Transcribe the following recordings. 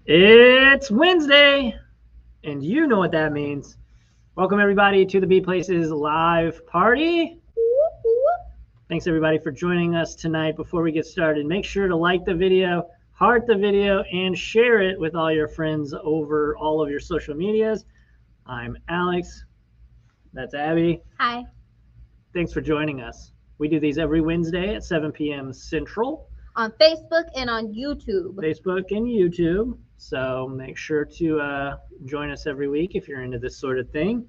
It's Wednesday, and you know what that means. Welcome, everybody, to the Bead Places live party. Thanks, everybody, for joining us tonight. Before we get started, make sure to like the video, heart the video, and share it with all your friends over all of your social medias. I'm Alex. That's Abby. Hi. Thanks for joining us. We do these every Wednesday at 7 p.m. Central. On Facebook and on YouTube. Facebook and YouTube. So make sure to join us every week if you're into this sort of thing.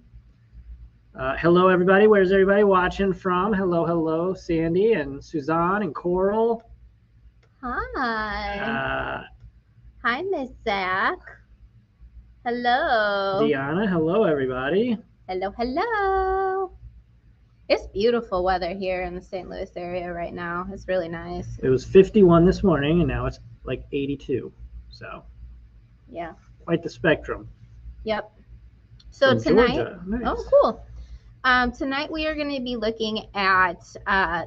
Hello, everybody. Where's everybody watching from? Hello, Sandy and Suzanne and Coral. Hi. Hi, Miss Zach. Hello. Deanna. Hello, everybody. Hello. It's beautiful weather here in the St. Louis area right now. It's really nice. It was 51 this morning, and now it's like 82. So, yeah, quite the spectrum. Yep. So From tonight, nice. Oh, cool. Tonight we are going to be looking at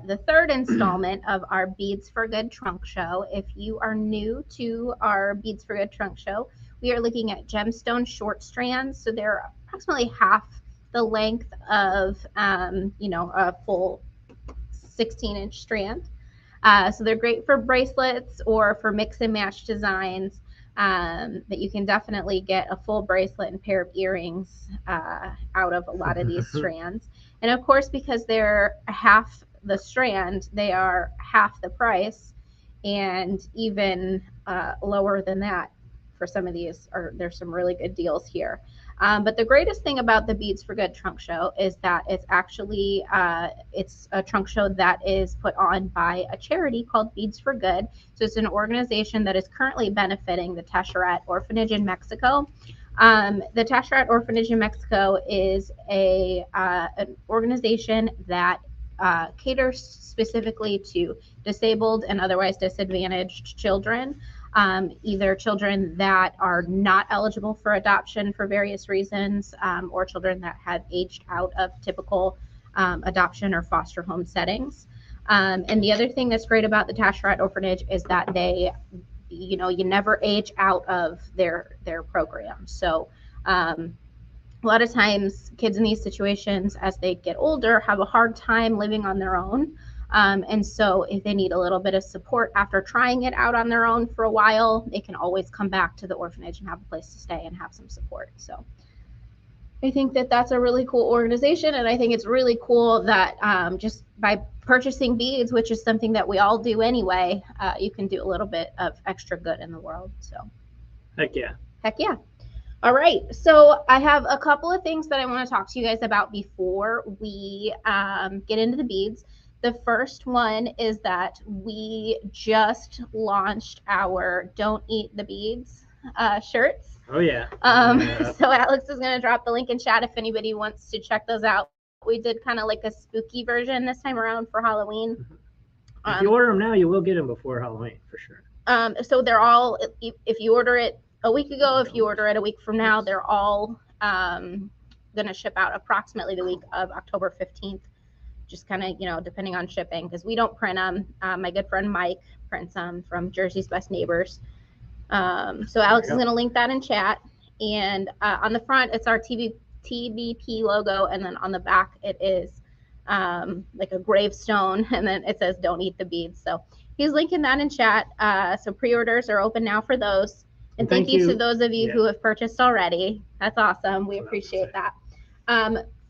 the third installment of our Beads for Good trunk show. If you are new to our Beads for Good trunk show, we are looking at gemstone short strands. So they're approximately half the length of, a full 16-inch strand. So they're great for bracelets or for mix and match designs. But you can definitely get a full bracelet and pair of earrings out of a lot of these strands. And of course, because they're half the strand, they are half the price, and even lower than that for some of these. There's some really good deals here. But the greatest thing about the Beads for Good trunk show is that it's actually it's a trunk show that is put on by a charity called Beads for Good. So it's an organization that is currently benefiting the Tashirat Orphanage in Mexico. The Tashirat Orphanage in Mexico is an organization that caters specifically to disabled and otherwise disadvantaged children. Either children that are not eligible for adoption for various reasons, or children that have aged out of typical adoption or foster home settings. And the other thing that's great about the Tashirat Orphanage is that they, you never age out of their program. So a lot of times kids in these situations, as they get older, have a hard time living on their own. And so if they need a little bit of support after trying it out on their own for a while, they can always come back to the orphanage and have a place to stay and have some support. So I think that that's a really cool organization. And I think it's really cool that just by purchasing beads, which is something that we all do anyway, you can do a little bit of extra good in the world. So Heck yeah. All right, so I have a couple of things that I want to talk to you guys about before we get into the beads. The first one is that we just launched our Don't Eat the Beads shirts. Oh, yeah. So Alex is going to drop the link in chat if anybody wants to check those out. We did kind of like a spooky version this time around for Halloween. If you order them now, you will get them before Halloween, for sure. So they're all, if you order it a week ago, if you order it a week from now, they're all going to ship out approximately the week of October 15th. Just kind of, depending on shipping, because we don't print them. My good friend Mike prints them from Jersey's Best Neighbors. So Alex is going to link that in chat. And on the front, it's our TBP logo. And then on the back, it is like a gravestone. And then it says, "Don't eat the beads." So he's linking that in chat. So pre-orders are open now for those. And thank you to those of you who have purchased already. That's awesome. We appreciate that.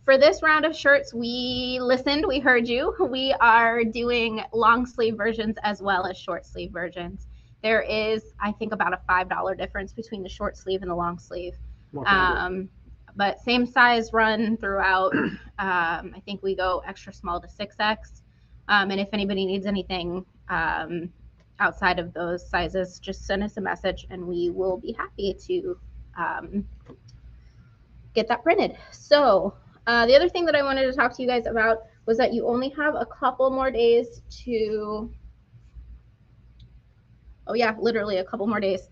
For this round of shirts, we listened, we heard you. We are doing long sleeve versions as well as short sleeve versions. There is, I think, about a $5 difference between the short sleeve and the long sleeve. But same size run throughout. I think we go extra small to 6X. And if anybody needs anything outside of those sizes, just send us a message and we will be happy to get that printed. So the other thing that I wanted to talk to you guys about was that you only have a couple more days to, literally a couple more days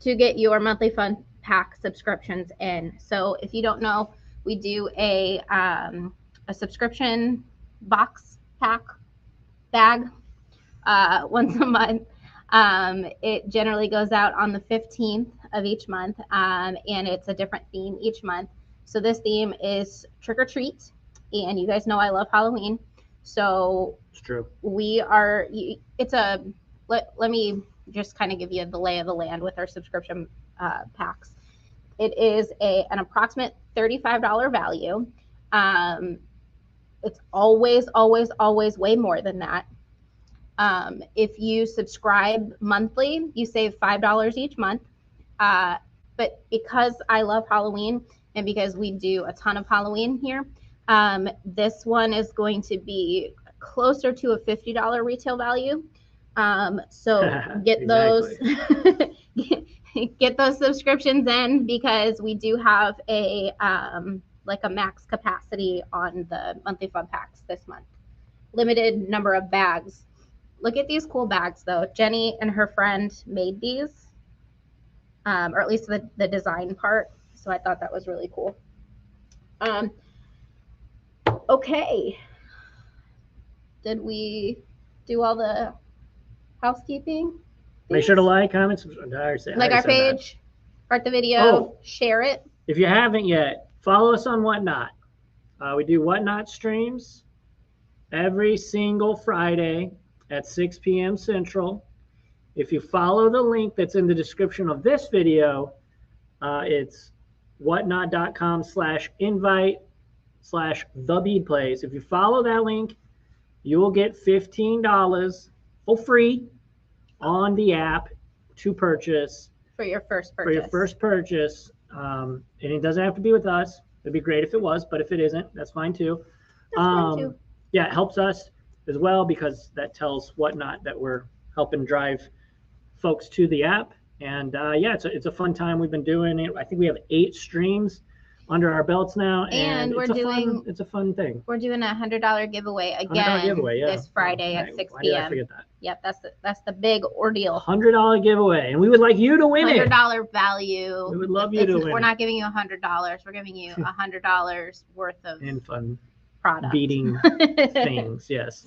to get your monthly fun pack subscriptions in. So if you don't know, we do a subscription box pack bag once a month. It generally goes out on the 15th of each month, and it's a different theme each month. So this theme is trick or treat, and you guys know I love Halloween. So It's true. Let me just kind of give you the lay of the land with our subscription packs. It is an approximate $35 value. It's always way more than that. If you subscribe monthly, you save $5 each month. But because I love Halloween and because we do a ton of Halloween here, this one is going to be closer to a $50 retail value. So get those get those subscriptions in, because we do have a max capacity on the monthly fun packs this month. Limited number of bags. Look at these cool bags though. Jenny and her friend made these, or at least the design part. So I thought that was really cool. Okay. Did we do all the housekeeping? Make sure to like, comment, like our page, start the video, share it. If you haven't yet, follow us on Whatnot. We do Whatnot streams every single Friday at 6 p.m. Central. If you follow the link that's in the description of this video, it's whatnot.com/invite/thebeadplace. If you follow that link, you will get $15 for free on the app to purchase. For your first purchase. For your first purchase. And it doesn't have to be with us. It'd be great if it was, but if it isn't, that's fine too. That's fine too. Yeah, it helps us as well, because that tells Whatnot that we're helping drive folks to the app. And yeah, it's a fun time. We've been doing it. I think we have 8 streams under our belts now, and it's a fun thing. We're doing a $100 giveaway again this Friday at 6 Why p.m. did I forget that? Yep, that's the big ordeal. $100 giveaway, and we would like you to win it. $100 value. We would love you to win. We're not giving you $100. We're giving you $100 worth of fun product. Beading things. Yes.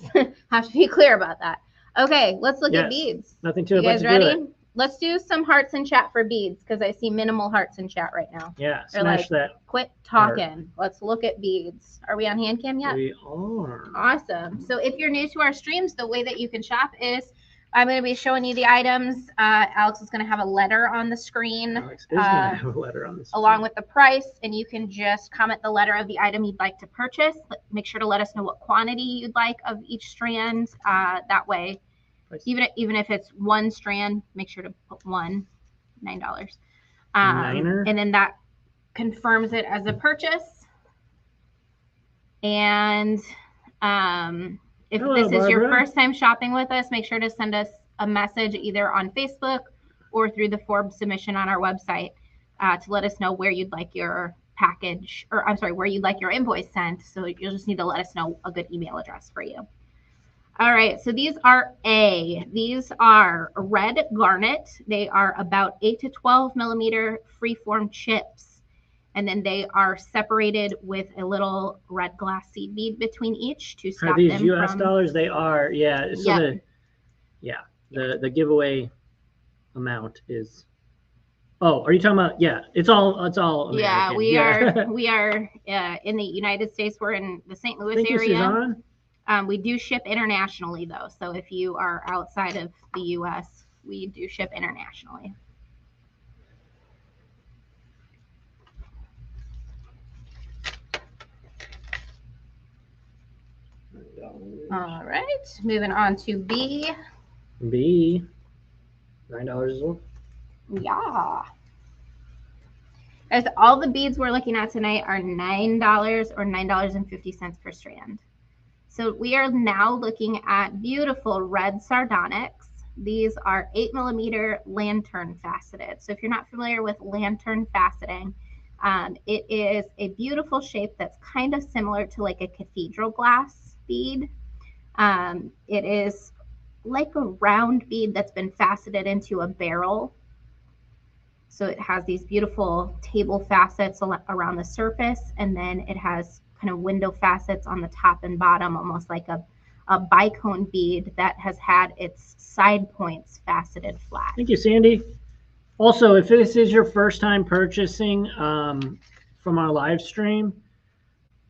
Have to be clear about that. Okay, let's look at beads. Nothing to it. You guys ready? Let's do some hearts in chat for beads, because I see minimal hearts in chat right now. Yeah, smash that. Quit talking. Heart. Let's look at beads. Are we on hand cam yet? We are. Awesome. So if you're new to our streams, the way that you can shop is I'm going to be showing you the items. Alex is going to have a letter on the screen. Alex is going to have a letter on the screen. Along with the price, and you can just comment the letter of the item you'd like to purchase. Make sure to let us know what quantity you'd like of each strand. That way, even if it's one strand, make sure to put $9. And then that confirms it as a purchase. And if this is your first time shopping with us, make sure to send us a message either on Facebook or through the form submission on our website to let us know where you'd like your package, or I'm sorry, where you'd like your invoice sent. So you'll just need to let us know a good email address for you. All right, so these are red garnet. They are about 8 to 12 millimeter freeform chips. And then they are separated with a little red glass seed bead between each to stop them. Are these US dollars? They are, yeah. So the giveaway amount is. Oh, are you talking about? Yeah, it's all American. Yeah, we are in the United States. We're in the St. Louis area. We do ship internationally though, so if you are outside of the US, we do ship internationally. All right, moving on to B. B, $9 as well. Yeah. As all the beads we're looking at tonight are $9 or $9.50 per strand. So we are now looking at beautiful red sardonyx. These are 8 millimeter lantern faceted. So if you're not familiar with lantern faceting, it is a beautiful shape that's kind of similar to like a cathedral glass bead. It is like a round bead that's been faceted into a barrel. So it has these beautiful table facets around the surface, and then it has kind of window facets on the top and bottom, almost like a a bicone bead that has had its side points faceted flat. Thank you, Sandy. Also, if this is your first time purchasing from our live stream,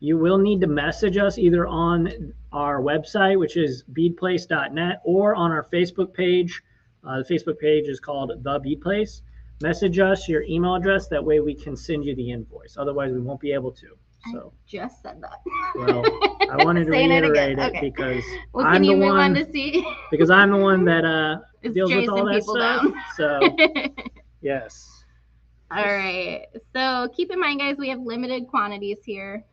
you will need to message us either on our website, which is beadplace.net, or on our Facebook page. The Facebook page is called The Bead Place. Message us your email address. That way we can send you the invoice. Otherwise, we won't be able to. So I just said that. Well, I wanted to reiterate it because well, I'm the one to see? because I'm the one that deals with all that people stuff. down. So yes. All right. So keep in mind, guys, we have limited quantities here.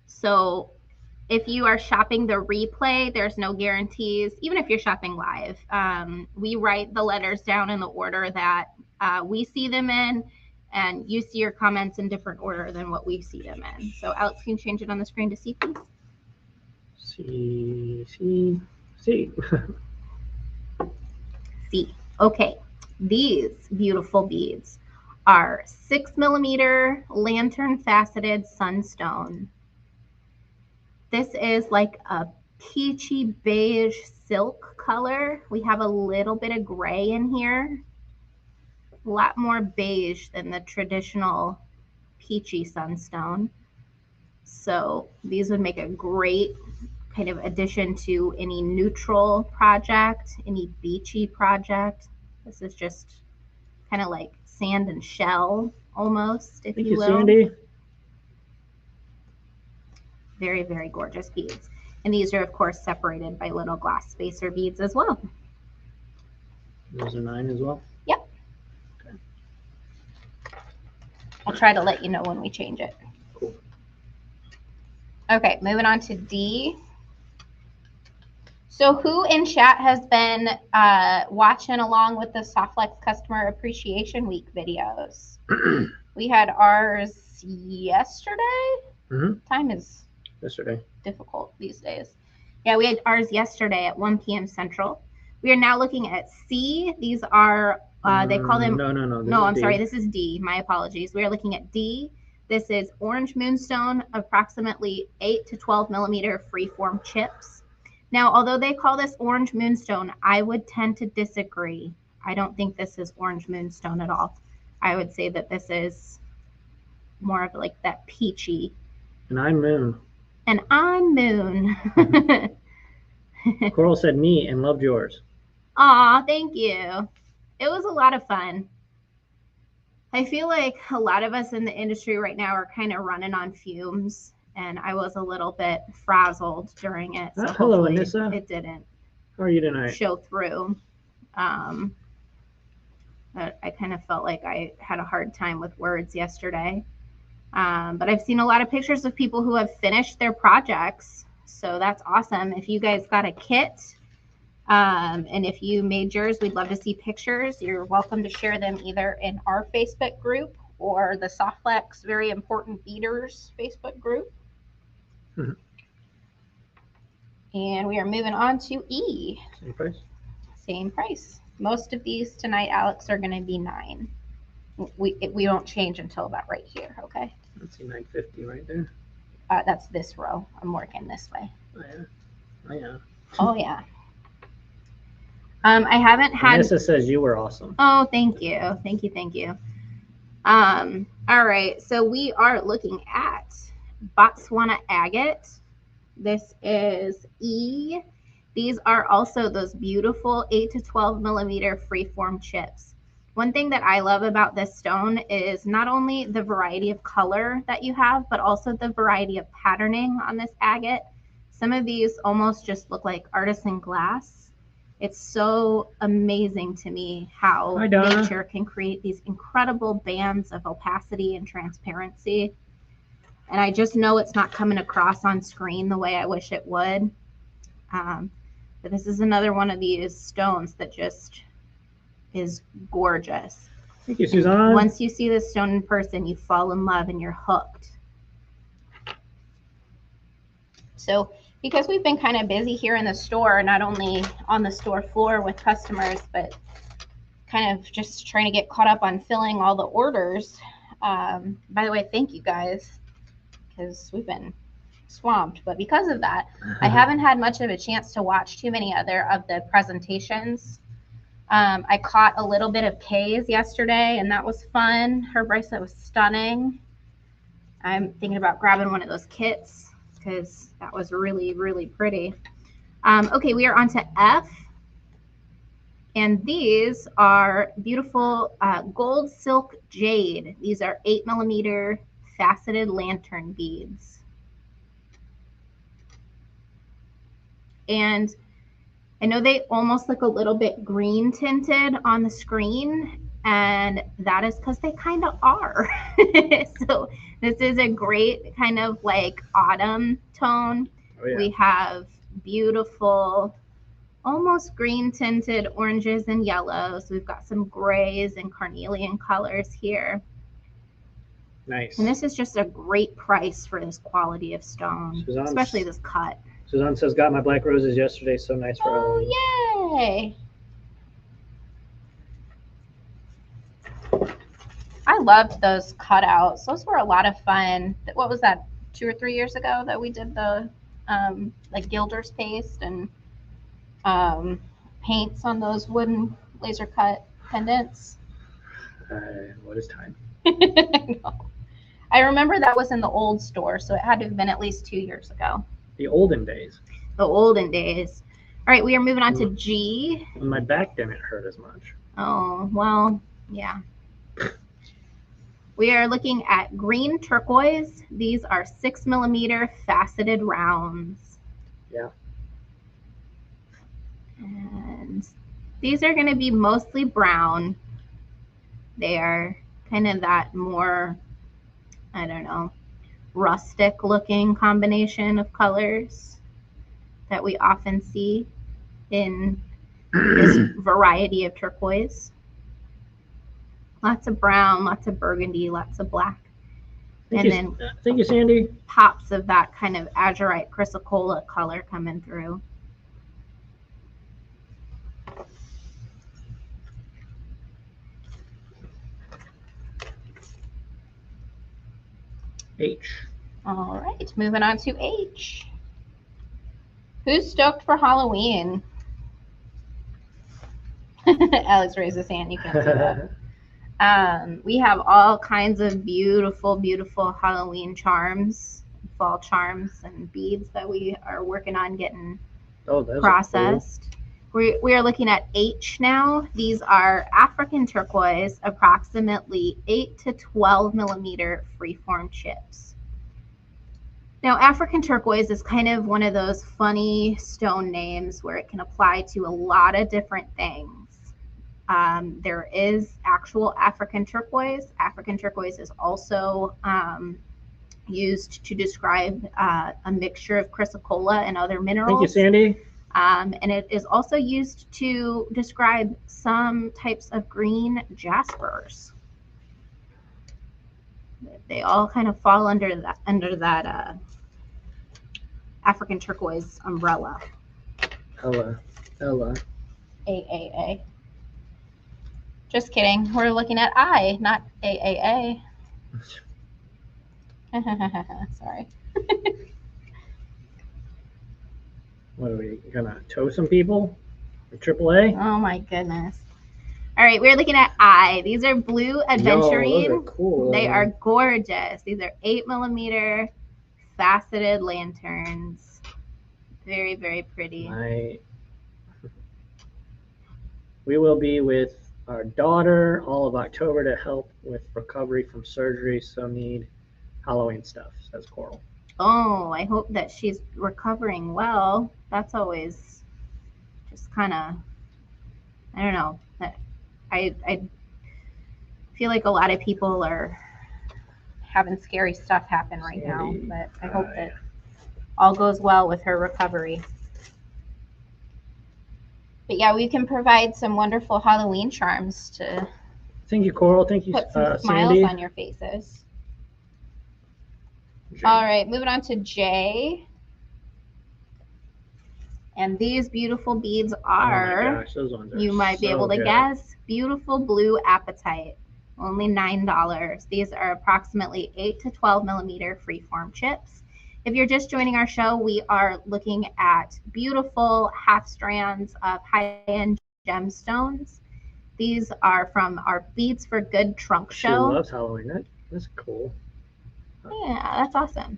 So if you are shopping the replay, there's no guarantees. Even if you're shopping live, we write the letters down in the order that we see them in, and you see your comments in different order than what we see them in. So Alex, can you change it on the screen to see, please? See. See. Okay. These beautiful beads are 6mm lantern faceted sunstone. This is like a peachy beige silk color. We have a little bit of gray in here. A lot more beige than the traditional peachy sunstone. So these would make a great kind of addition to any neutral project, any beachy project. This is just kind of like sand and shell almost, if you will. Thank you, Sandy. Very, very gorgeous beads. And these are, of course, separated by little glass spacer beads as well. Those are 9 as well? Yep. Okay. I'll try to let you know when we change it. Cool. Okay, moving on to D. So who in chat has been watching along with the Softflex Customer Appreciation Week videos? We had ours yesterday. Time is yesterday difficult these days. Yeah, we had ours yesterday at 1 p.m. Central. We are now looking at C. These are, they call them. No, I'm sorry. This is D. My apologies. We are looking at D. This is orange moonstone, approximately 8 to 12mm freeform chips. Now, although they call this orange moonstone, I would tend to disagree. I don't think this is orange moonstone at all. I would say that this is more of like that peachy. And I'm Moon. And I'm Moon. Coral said me and loved yours. Aw, thank you. It was a lot of fun. I feel like a lot of us in the industry right now are kind of running on fumes, and I was a little bit frazzled during it. So hello, Anissa. It didn't How are you tonight? show through. But I kind of felt like I had a hard time with words yesterday. But I've seen a lot of pictures of people who have finished their projects. So that's awesome. If you guys got a kit, and if you made yours, we'd love to see pictures. You're welcome to share them either in our Facebook group or the Softflex Very Important Beaders Facebook group. And we are moving on to E. Same price? Same price. Most of these tonight, Alex, are going to be 9. We don't change until about right here, okay? Let's see, 950 right there. That's this row. I'm working this way. Oh, yeah. Oh, yeah. Oh, yeah. I haven't had... Vanessa says you were awesome. Oh, thank you. Thank you, thank you. All right, so we are looking at Botswana agate. This is E. These are also those beautiful 8 to 12mm freeform chips. One thing that I love about this stone is not only the variety of color that you have, but also the variety of patterning on this agate. Some of these almost just look like artisan glass. It's so amazing to me how nature can create these incredible bands of opacity and transparency. And I just know it's not coming across on screen the way I wish it would. But this is another one of these stones that just is gorgeous. Thank you, Suzanne. Once you see this stone in person, you fall in love and you're hooked. So because we've been kind of busy here in the store, not only on the store floor with customers, but kind of just trying to get caught up on filling all the orders. By the way, thank you guys, because we've been swamped, but because of that, I haven't had much of a chance to watch too many other of the presentations. I caught a little bit of Kay's yesterday, and that was fun. Her bracelet was stunning. I'm thinking about grabbing one of those kits because that was really, really pretty. Okay, we are on to F. And these are beautiful gold silk jade. These are 8mm faceted lantern beads. And I know they almost look a little bit green tinted on the screen, and that is because they kind of are. So this is a great kind of like autumn tone. Oh, yeah. We have beautiful, almost green tinted oranges and yellows. We've got some grays and carnelian colors here. Nice. And this is just a great price for this quality of stone, especially this cut. Suzanne says, got my black roses yesterday, so nice for Halloween. Oh, yay. I loved those cutouts. Those were a lot of fun. What was that, 2 or 3 years ago that we did the like gilder's paste and paints on those wooden laser cut pendants? What is time? I remember that was in the old store, so it had to have been at least 2 years ago. The olden days. The olden days. All right, we are moving on to G. My back didn't hurt as much. Oh, well, yeah. We are looking at green turquoise. These are 6mm faceted rounds. Yeah. And these are going to be mostly brown. They are kind of that more, I don't know, rustic looking combination of colors that we often see in this variety of turquoise. Lots of brown, lots of burgundy, lots of black. Thank you, Sandy. Pops of that kind of azurite chrysocolla color coming through. H. All right, moving on to H. Who's stoked for Halloween? Alex raised his hand. You can't see that. We have all kinds of beautiful, beautiful Halloween charms, fall charms, and beads that we are working on getting processed. Cool. We are looking at H now. These are African turquoise, approximately 8 to 12mm freeform chips. Now, African turquoise is kind of one of those funny stone names where it can apply to a lot of different things. There is actual African turquoise. African turquoise is also used to describe a mixture of chrysocolla and other minerals. Thank you, Sandy. And it is also used to describe some types of green jaspers. They all kind of fall under that African turquoise umbrella. Ella. AAA. Just kidding. We're looking at I, not AAA. Sorry. What are we gonna tow some people? For AAA? Oh my goodness. All right, we're looking at I. These are blue aventurine. Yo, those are cool. They are gorgeous. These are 8mm faceted lanterns. Very, very pretty. We will be with our daughter all of October to help with recovery from surgery, so need Halloween stuff, says Coral. Oh, I hope that she's recovering well. That's always just kind of, I don't know. I feel like a lot of people are having scary stuff happen right now, but I hope that all goes well with her recovery. But yeah, we can provide some wonderful Halloween charms to Thank you, Coral. Thank you, put some smiles Sandy. on your faces. All right, moving on to J. And these beautiful beads are, oh my gosh, those ones are you might be able to guess, beautiful blue apatite, only $9. These are approximately 8 to 12mm freeform chips. If you're just joining our show, we are looking at beautiful half strands of high-end gemstones. These are from our Beads for Good trunk show. She loves Halloween. That's cool. Yeah, that's awesome.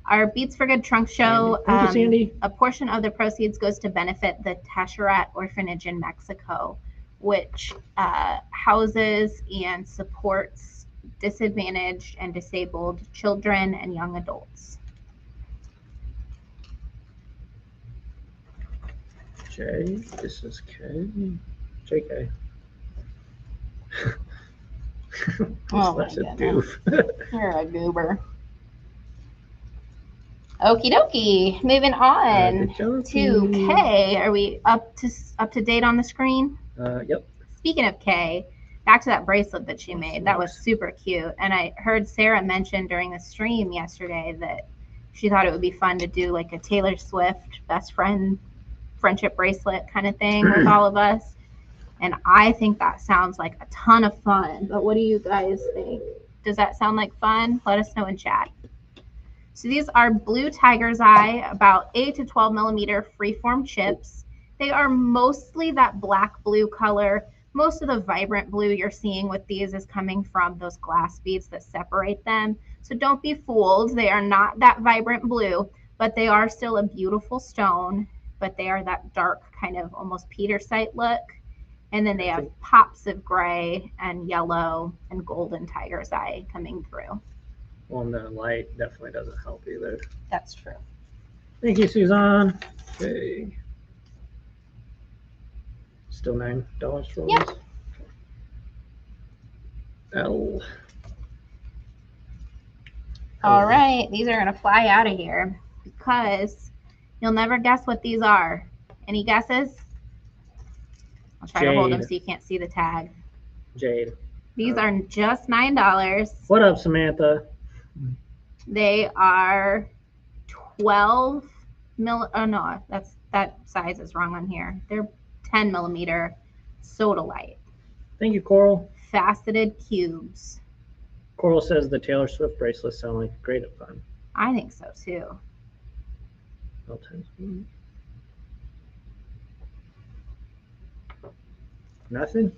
Our Beads for Good trunk show, Thank you, Sandy. a portion of the proceeds goes to benefit the Tashirat Orphanage in Mexico, which houses and supports disadvantaged and disabled children and young adults. J, this is K, JK. Oh my goodness. You're a goober. Okie dokie. Moving on to K. Are we up to date on the screen? Yep. Speaking of K, back to that bracelet that she made. That was super cute. And I heard Sarah mention during the stream yesterday that she thought it would be fun to do like a Taylor Swift best friend friendship bracelet kind of thing with all of us. And I think that sounds like a ton of fun. But what do you guys think? Does that sound like fun? Let us know in chat. So these are blue tiger's eye, about 8 to 12 millimeter freeform chips. They are mostly that black blue color. Most of the vibrant blue you're seeing with these is coming from those glass beads that separate them. So don't be fooled. They are not that vibrant blue, but they are still a beautiful stone. But they are that dark kind of almost petersite look. And then they have pops of gray and yellow and golden tiger's eye coming through. Well, the light definitely doesn't help either. That's true. Thank you, Suzanne. Okay. Still $9 for Yep. this. L. All right, these are going to fly out of here because you'll never guess what these are. Any guesses? I'll try to hold them so you can't see the tag. Jade. These are just $9. What up, Samantha? They are 12 mil. Oh no, that size is wrong on here. They're 10 millimeter sodalite. Thank you, Coral. Faceted cubes. Coral says the Taylor Swift bracelets sound like great fun. I think so too. Nothing?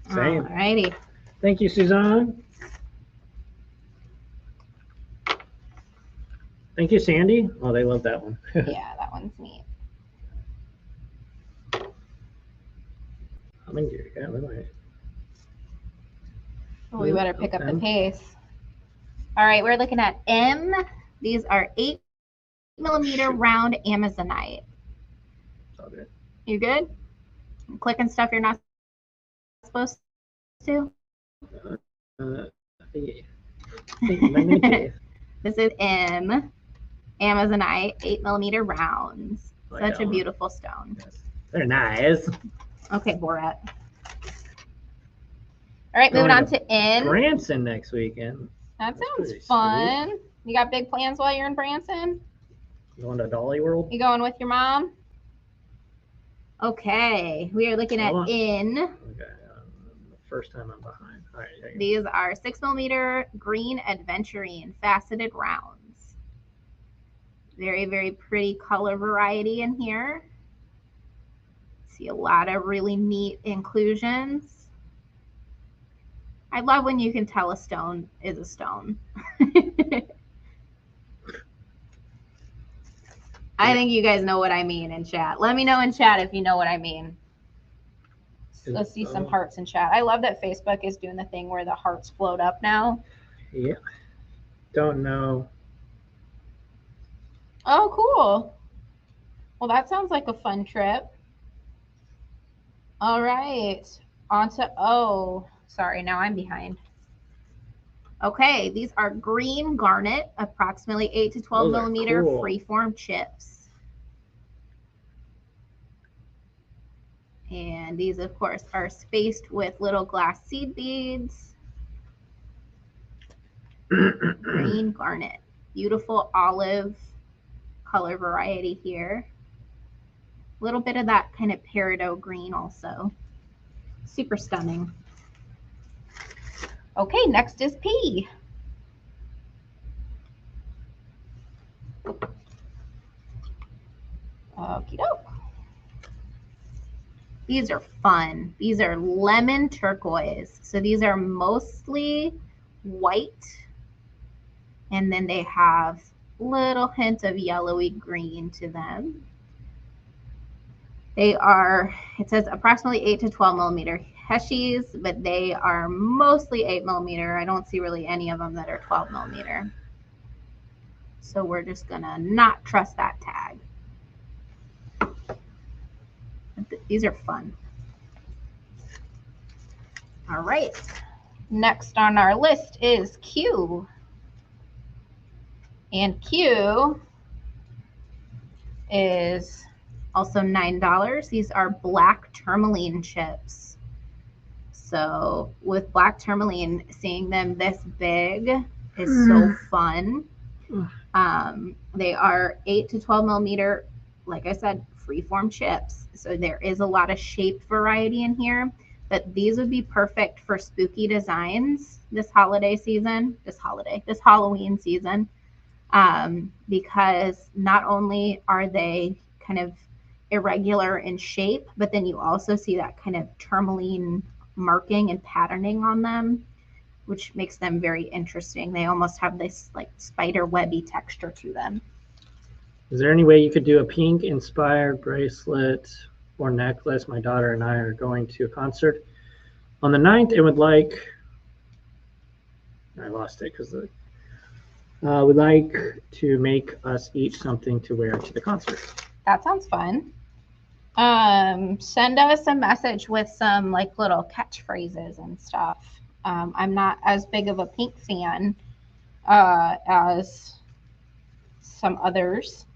Same. Alrighty. Thank you, Suzanne. Thank you, Sandy. Oh, they love that one. Yeah, that one's neat. I mean, yeah, Well, we better pick up the pace. All right, we're looking at M. These are 8 millimeter round Amazonite. It's all good. You good? I'm clicking stuff you're not supposed to? Yeah. This is M. Amazonite, 8 millimeter rounds. Such a beautiful stone. Yes. They're nice. Okay, Borat. All right, moving on to N. Branson next weekend. That sounds fun. Sweet. You got big plans while you're in Branson? You going to Dolly World? You going with your mom? Okay, we are looking at N. Okay, the first time I'm behind. All right, these are 6 millimeter green aventurine faceted rounds. Very, very pretty color variety in here. See a lot of really neat inclusions. I love when you can tell a stone is a stone. I think you guys know what I mean in chat. Let me know in chat if you know what I mean. Let's see some hearts in chat. I love that Facebook is doing the thing where the hearts float up now. Yeah. Don't know. Oh, cool. Well, that sounds like a fun trip. All right. On to O. Sorry, now I'm behind. Okay, these are green garnet, approximately 8 to 12 millimeter freeform chips. And these, of course, are spaced with little glass seed beads. Green garnet. Beautiful olive color variety here. A little bit of that kind of peridot green also. Super stunning. Okay, next is P. Okie doke. These are fun. These are lemon turquoise. So these are mostly white. And then they have little hint of yellowy green to them. They are, it says approximately 8 to 12 millimeter heshies, but they are mostly 8 millimeter. I don't see really any of them that are 12 millimeter. So we're just gonna not trust that tag. These are fun. All right, next on our list is Q. And Q is also $9. These are black tourmaline chips. So with black tourmaline, seeing them this big is so fun. They are 8 to 12 millimeter, like I said, freeform chips. So there is a lot of shape variety in here, but these would be perfect for spooky designs this holiday season, this Halloween season, because not only are they kind of irregular in shape, but then you also see that kind of tourmaline marking and patterning on them, which makes them very interesting. They almost have this like spider webby texture to them. Is there any way you could do a pink inspired bracelet or necklace? My daughter and I are going to a concert on the 9th and would like, I lost it because would like to make us each something to wear to the concert. That sounds fun. Send us a message with some like little catchphrases and stuff. I'm not as big of a pink fan as some others,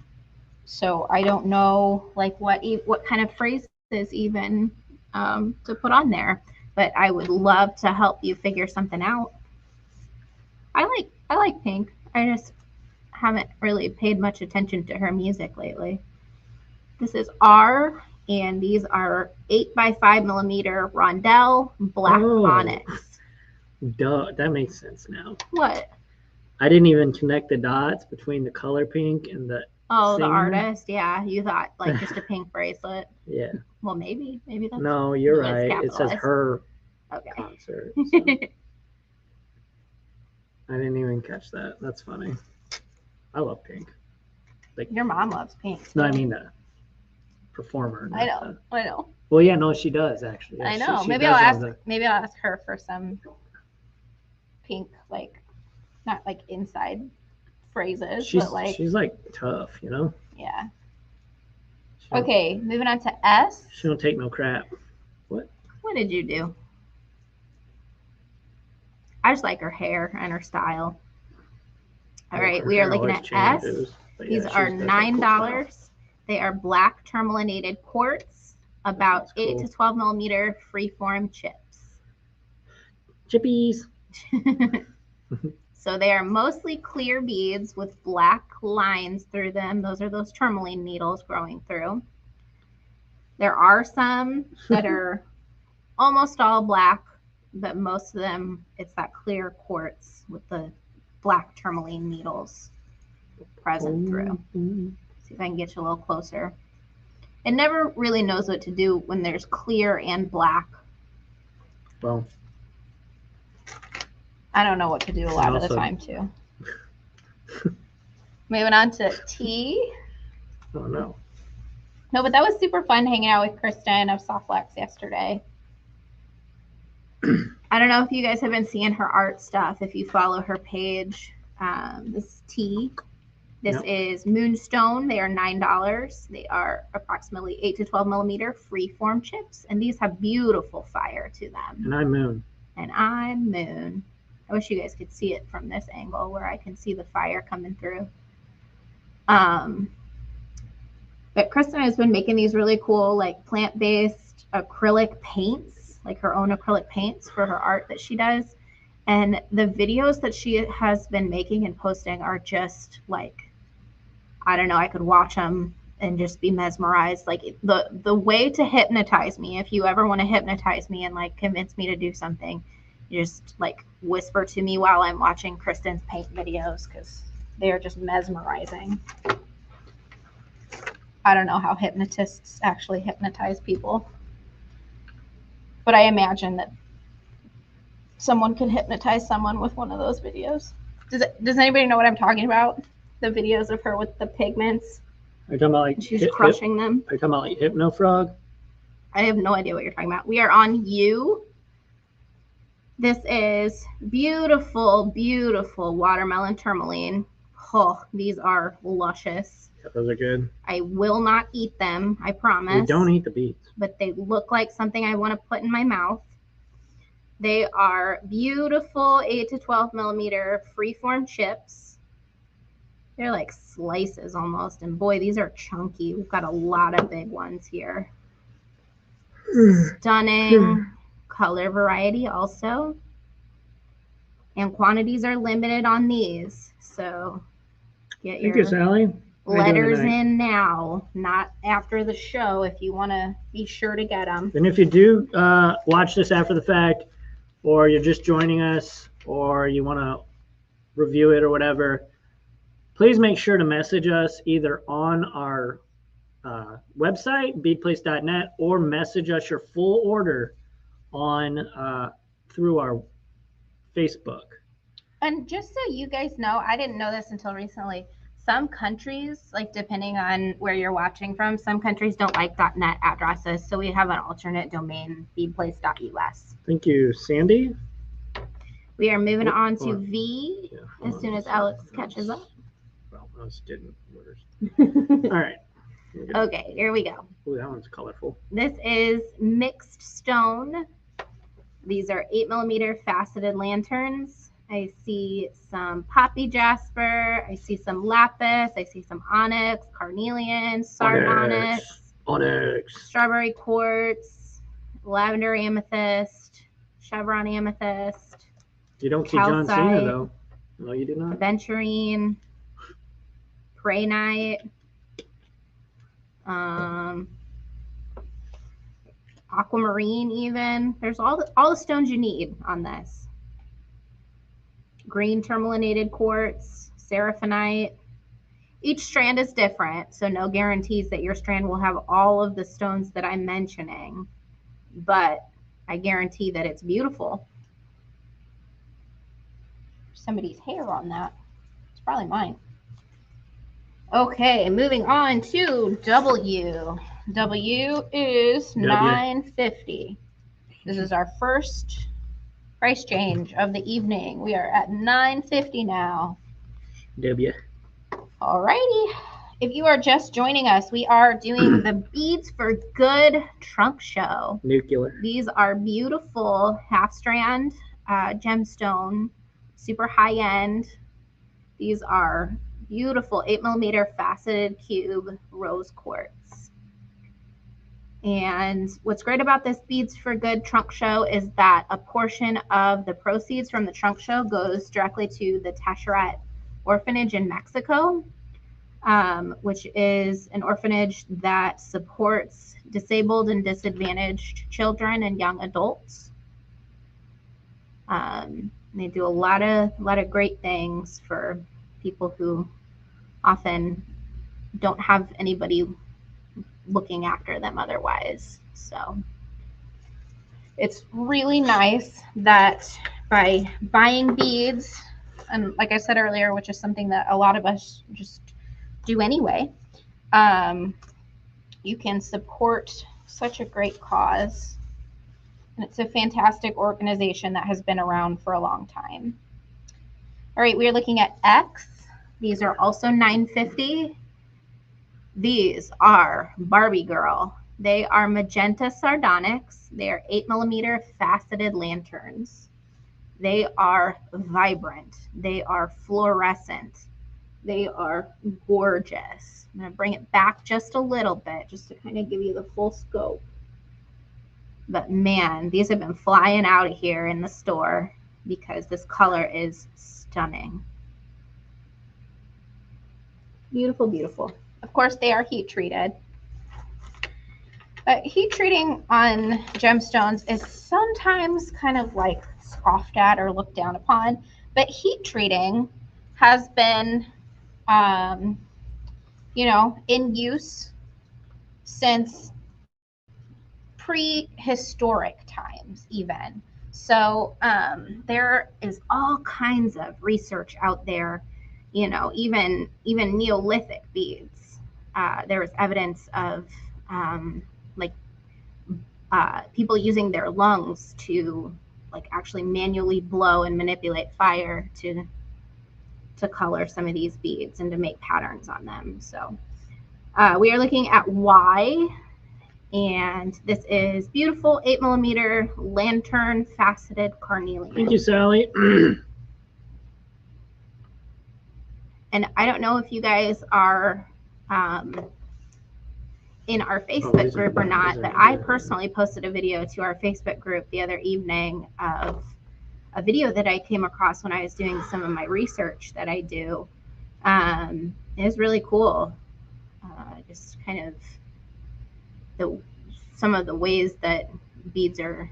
so I don't know like what kind of phrases even to put on there. But I would love to help you figure something out. I like pink. I just haven't really paid much attention to her music lately. This is R, and these are 8 by 5 millimeter rondelle black onyx. Duh, that makes sense now. What? I didn't even connect the dots between the color pink and the singer. The artist. Yeah, you thought like just a pink bracelet. Yeah. Well, maybe that's. No, you're right. It says her concert. So. I didn't even catch that. That's funny. I love pink. Like your mom loves pink. No, I mean the performer. I know. Well, yeah, no, she does actually. Yeah, I know. She maybe I'll ask her for some pink, like not like inside phrases, but like she's like tough, you know. Yeah. Okay, moving on to S. She don't take no crap. What? What did you do? I just like her hair and her style. All right, we are looking at S. These are $9. They are black tourmalinated quartz, about 8 to 12 millimeter freeform chips. Chippies. So they are mostly clear beads with black lines through them. Those are those tourmaline needles growing through. There are some that are almost all black, but most of them, it's that clear quartz with the black tourmaline needles present through. See if I can get you a little closer. It never really knows what to do when there's clear and black. Well, I don't know what to do a lot of the time too. Moving on to T. Oh no. No, but that was super fun hanging out with Kristen of Softflex yesterday. I don't know if you guys have been seeing her art stuff. If you follow her page, this is T. This is Moonstone. They are $9. They are approximately 8 to 12 millimeter freeform chips, and these have beautiful fire to them. And I'm Moon. And I'm Moon. I wish you guys could see it from this angle where I can see the fire coming through. But Kristen has been making these really cool, like plant-based acrylic paints, like her own acrylic paints for her art that she does. And the videos that she has been making and posting are just like, I don't know, I could watch them and just be mesmerized. Like the way to hypnotize me, if you ever want to hypnotize me and like convince me to do something, you just like whisper to me while I'm watching Kristen's paint videos, because They are just mesmerizing. I don't know how hypnotists actually hypnotize people, but I imagine that someone could hypnotize someone with one of those videos. Does anybody know what I'm talking about? The videos of her with the pigments. Are you talking about like she's crushing them? Are you talking about like Hypno Frog? I have no idea what you're talking about. We are on You. This is beautiful, beautiful watermelon tourmaline. Oh, these are luscious. Yeah, those are good. I will not eat them, I promise. We don't eat the beads. But they look like something I want to put in my mouth. They are beautiful 8 to 12 millimeter freeform chips. They're like slices almost. And boy, these are chunky. We've got a lot of big ones here. Stunning color variety also. And quantities are limited on these. So get your Sally. letters in now, not after the show, if you want to be sure to get them. And if you do watch this after the fact, or you're just joining us, or you want to review it or whatever, please make sure to message us either on our website, beadplace.net, or message us your full order on through our Facebook. And just so you guys know, I didn't know this until recently. Some countries, like depending on where you're watching from, some countries don't like .net addresses, so we have an alternate domain, beadplace.us. Thank you, Sandy. We are moving on to V as soon as Alex catches up. Well, those didn't work. All right. Okay, here we go. Ooh, that one's colorful. This is mixed stone. These are 8 millimeter faceted lanterns. I see some poppy jasper. I see some lapis. I see some onyx, carnelian, sardonyx, strawberry quartz, lavender amethyst, chevron amethyst. You don't see John Cena though. No, you do not. Aventurine, prehnite, aquamarine even. There's all the stones you need on this. Green tourmalinated quartz, seraphinite. Each strand is different, so no guarantees that your strand will have all of the stones that I'm mentioning, but I guarantee that it's beautiful. Somebody's hair on that. It's probably mine. Okay, moving on to W. W is $9.50. This is our first price change of the evening. We are at $9.50 now. W. Alrighty. If you are just joining us, we are doing the Beads for Good trunk show. Nuclear. These are beautiful half strand gemstone, super high end. These are beautiful 8 millimeter faceted cube rose quartz. And what's great about this Beads for Good trunk show is that a portion of the proceeds from the trunk show goes directly to the Tashirat Orphanage in Mexico, which is an orphanage that supports disabled and disadvantaged children and young adults. They do a lot of great things for people who often don't have anybody looking after them otherwise. So it's really nice that by buying beads, and like I said earlier, which is something that a lot of us just do anyway, you can support such a great cause. And it's a fantastic organization that has been around for a long time. All right, we are looking at X. These are also $9.50. These are Barbie Girl. They are magenta sardonyx. They are 8 millimeter faceted lanterns. They are vibrant. They are fluorescent. They are gorgeous. I'm going to bring it back just a little bit just to kind of give you the full scope. But man, these have been flying out of here in the store because this color is stunning. Beautiful, beautiful. Of course, they are heat treated. But heat treating on gemstones is sometimes kind of like scoffed at or looked down upon. But heat treating has been you know, in use since prehistoric times even. So there is all kinds of research out there, you know, even Neolithic beads. There was evidence of like people using their lungs to like actually manually blow and manipulate fire to color some of these beads and to make patterns on them. So we are looking at Y, and this is beautiful 8mm lantern faceted carnelian. Thank you, Sally. And I don't know if you guys are in our Facebook group or not, but I personally posted a video to our Facebook group the other evening of a video that I came across when I was doing some of my research that I do. It was really cool. Just kind of some of the ways that beads are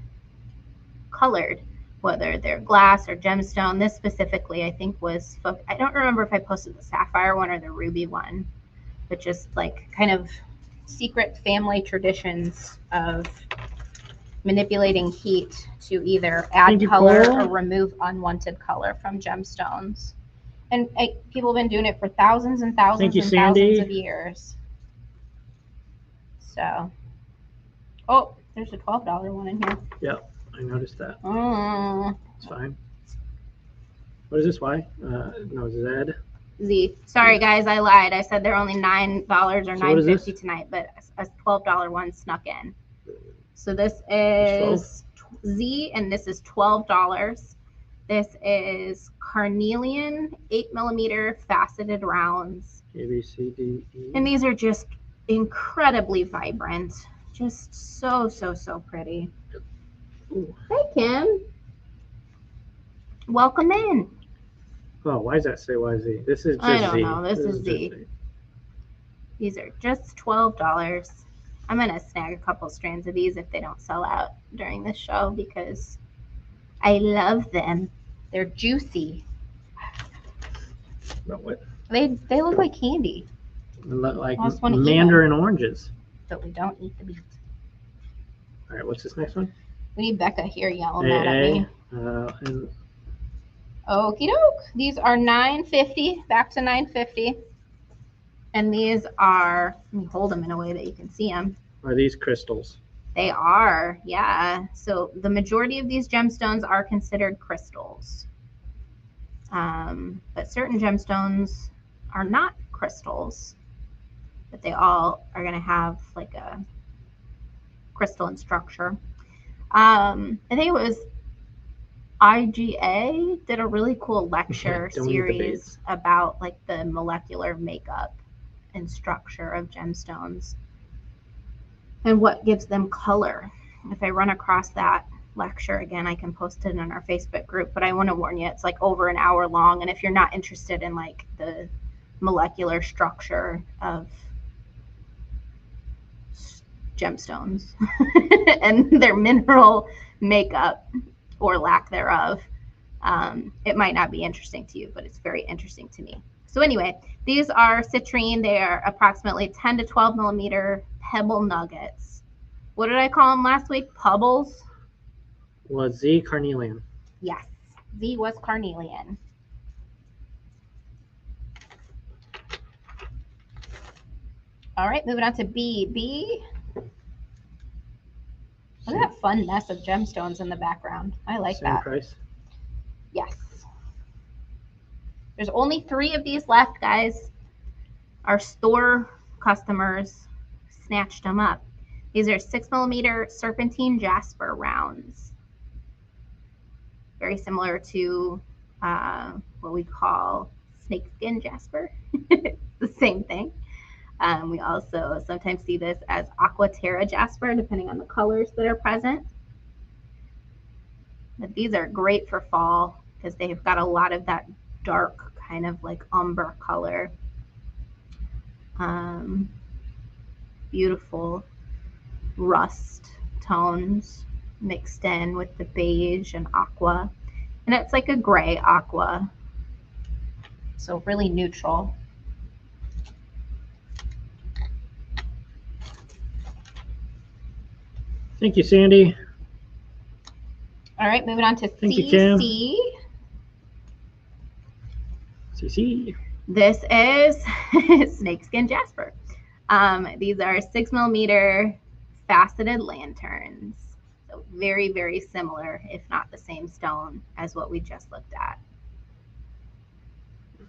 colored, whether they're glass or gemstone. This specifically, I think, was, I don't remember if I posted the sapphire one or the ruby one, but just like kind of secret family traditions of manipulating heat to either add color or remove unwanted color from gemstones. And people have been doing it for thousands and thousands and thousands of years. So, oh, there's a $12 one in here. Yep, I noticed that. Mm. It's fine. What is this? Y? No, Z. Z. Sorry, guys, I lied. I said they're only $9 or $9.50 tonight, but a $12 one snuck in. So this is Z, and this is $12. This is carnelian 8mm faceted rounds. A, B, C, D, E. And these are just incredibly vibrant. Just so, so, so pretty. Ooh. Hey, Kim. Welcome in. Oh, why does that say YZ? This is just Z. I don't know. This is Z. These are just $12. I'm going to snag a couple strands of these if they don't sell out during this show because I love them. They're juicy. But what? They look like candy. They look like mandarin oranges. But we don't eat the beads. All right, what's this next one? We need Becca here yelling that at me. And Okie doke. These are $9.50, back to $9.50. And these are, let me hold them in a way that you can see them. Are these crystals? They are, yeah. So the majority of these gemstones are considered crystals. But certain gemstones are not crystals, but they all are going to have like a crystalline structure. I think it was IGA did a really cool lecture series about like the molecular makeup and structure of gemstones and what gives them color. If I run across that lecture again, I can post it in our Facebook group, but I want to warn you, it's like over an hour long. And if you're not interested in like the molecular structure of gemstones and their mineral makeup or lack thereof, it might not be interesting to you, but it's very interesting to me. So anyway, these are citrine. They are approximately 10 to 12mm pebble nuggets. What did I call them last week? Pebbles? Was Z carnelian? Yes, Z was carnelian. All right, moving on to B. B. Look at that fun mess of gemstones in the background. I like that. Same price? Yes. There's only 3 of these left, guys. Our store customers snatched them up. These are 6mm serpentine jasper rounds. Very similar to what we call snakeskin jasper. The same thing. We also sometimes see this as aqua terra jasper, depending on the colors that are present. But these are great for fall because they've got a lot of that dark kind of like umber color. Beautiful rust tones mixed in with the beige and aqua. And it's like a gray aqua. So really neutral. Thank you, Sandy. All right, moving on to Thank you, Kim. CC. This is Snakeskin Jasper. These are 6mm faceted lanterns. So very, very similar, if not the same stone as what we just looked at.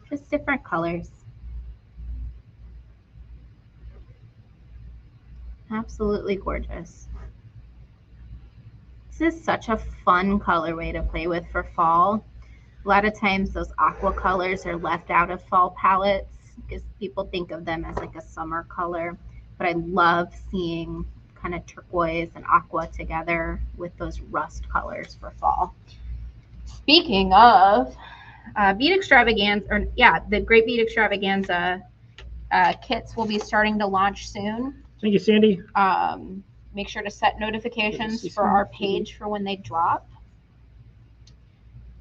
Just different colors. Absolutely gorgeous. This is such a fun colorway to play with for fall. A lot of times those aqua colors are left out of fall palettes because people think of them as like a summer color. But I love seeing kind of turquoise and aqua together with those rust colors for fall. Speaking of bead extravaganza, or yeah, the Great Bead Extravaganza kits will be starting to launch soon. Thank you, Sandy. Make sure to set notifications for our page for when they drop.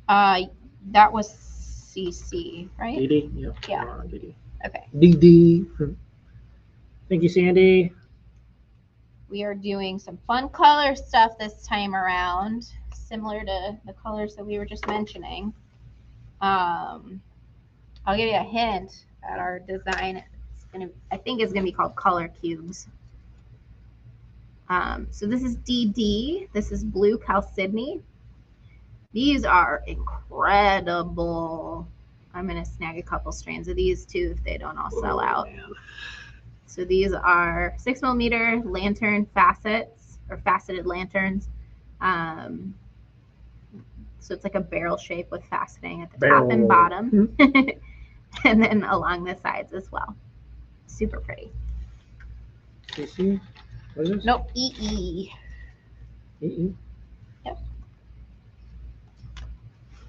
That was CC, right? DD? Yep. Yeah. DD. Okay. DD. Thank you, Sandy. We are doing some fun color stuff this time around, similar to the colors that we were just mentioning. I'll give you a hint at our design. I think it's gonna be called Color Cubes. So this is DD. This is blue chalcedony. These are incredible. I'm gonna snag a couple strands of these too if they don't all sell out. Man. So these are 6mm lantern facets, or faceted lanterns. So it's like a barrel shape with faceting at the top and bottom. And then along the sides as well. Super pretty. CC? What is this? Nope, EE. EE? Yep.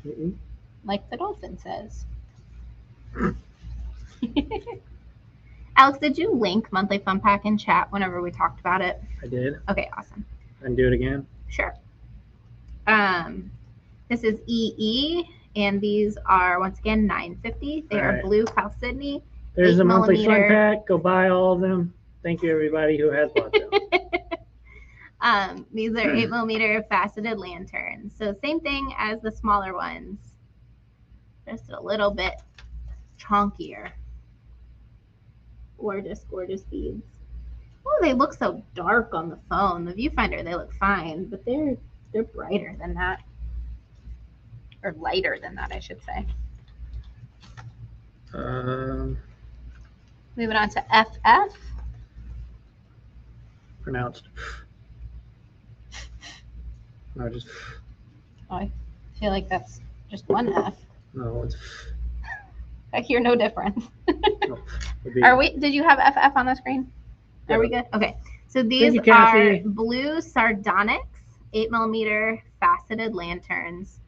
EE? Like the dolphin says. Alex, did you link Monthly Fun Pack in chat whenever we talked about it? I did. Okay, awesome. And do it again? Sure. This is EE, and these are, once again, $9.50. They are blue chalcedony. There's a Monthly Fun Pack. Go buy all of them. Thank you, everybody who has bought them. These are 8mm faceted lanterns. So same thing as the smaller ones, just a little bit chunkier. Gorgeous, gorgeous beads. Oh, they look so dark on the phone. The viewfinder, they look fine, but they're brighter than that. Or lighter than that, I should say. Moving on to FF. Pronounced. No, just. Oh, I feel like that's just one F. No, it's. I hear no difference. No, are we? Did you have FF on the screen? Yeah. Are we good? Okay. So these are blue sardonyx 8mm faceted lanterns.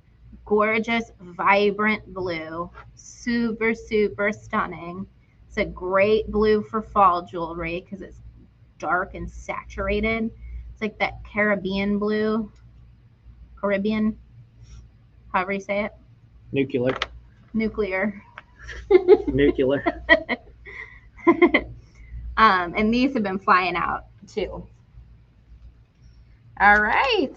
Gorgeous, vibrant blue. Super, super stunning. It's a great blue for fall jewelry because it's dark and saturated. It's like that Caribbean blue. Caribbean, however you say it. Nuclear. Nuclear. And these have been flying out too. All right.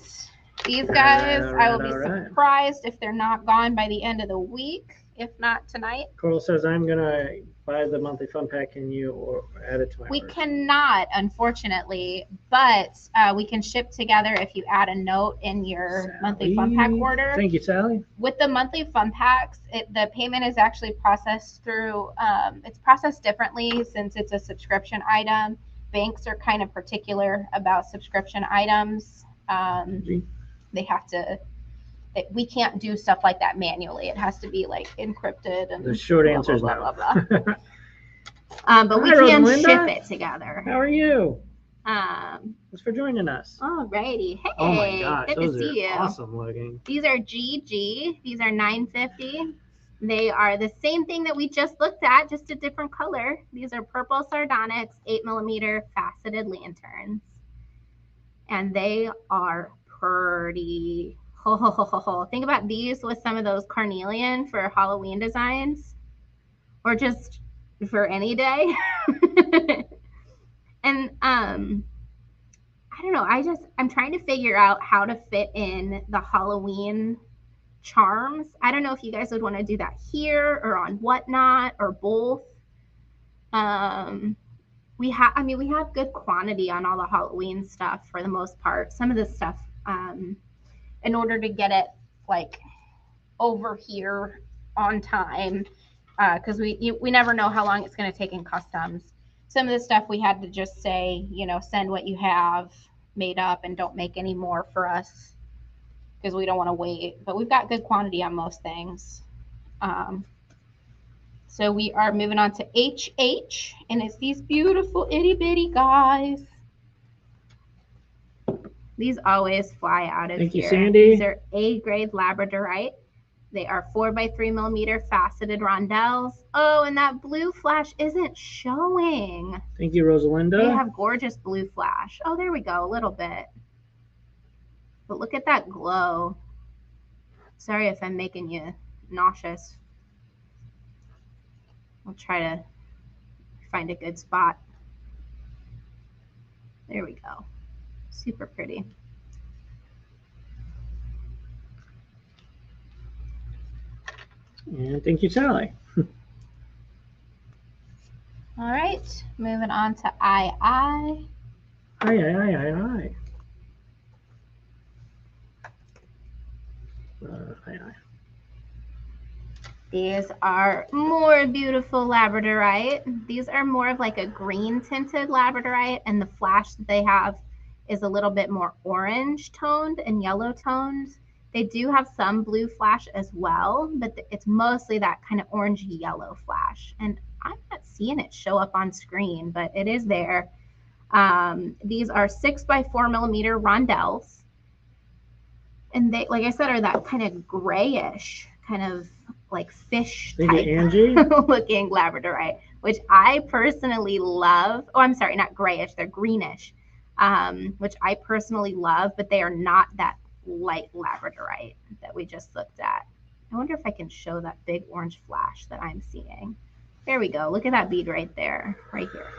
These guys, I will be surprised if they're not gone by the end of the week, if not tonight. Coral says, I'm going to buy the Monthly Fun Pack. Can you add it to my order? We cannot, unfortunately, but we can ship together if you add a note in your Monthly Fun Pack order. Thank you, Sally. With the Monthly Fun Packs, the payment is actually processed through, it's processed differently since it's a subscription item. Banks are kind of particular about subscription items. They have to, we can't do stuff like that manually. It has to be like encrypted and the short answer is no. But we can ship it together. How are you? Thanks for joining us. All righty. Hey, oh my gosh, good those to see are you. Awesome looking. These are GG. These are $9.50. They are the same thing that we just looked at, just a different color. These are purple sardonyx 8mm faceted lanterns. And they are pretty. Ho, ho, ho, ho, ho. Think about these with some of those carnelian for Halloween designs, or just for any day. And I I don't know. I'm trying to figure out how to fit in the Halloween charms. I don't know if you guys would want to do that here or on Whatnot or both. We have good quantity on all the Halloween stuff for the most part. Some of the stuff, in order to get it like over here on time, because we never know how long it's going to take in customs. Some of the stuff we had to just say, send what you have made up and don't make any more for us because we don't want to wait. But we've got good quantity on most things. So we are moving on to HH, and it's these beautiful itty bitty guys. These always fly out of Thank here. You, Sandy. These are A-grade Labradorite. They are 4x3 millimeter faceted rondelles. Oh, and that blue flash isn't showing. Thank you, Rosalinda. They have gorgeous blue flash. Oh, there we go, a little bit. But look at that glow. Sorry if I'm making you nauseous. I'll try to find a good spot. There we go. Super pretty. And thank you, Sally. All right, moving on to II. Aye. These are more beautiful Labradorite. These are more of like a green tinted Labradorite, and the flash that they have is a little bit more orange toned and yellow toned. They do have some blue flash as well, but it's mostly that kind of orangey yellow flash. And I'm not seeing it show up on screen, but it is there. These are 6x4 millimeter rondelles. And they, like I said, are that kind of grayish, kind of like fish type looking Labradorite, which I personally love. Oh, I'm sorry, not grayish, they're greenish, which I personally love, but they are not that light Labradorite that we just looked at. I wonder if I can show that big orange flash that I'm seeing. There we go. Look at that bead right there, right here.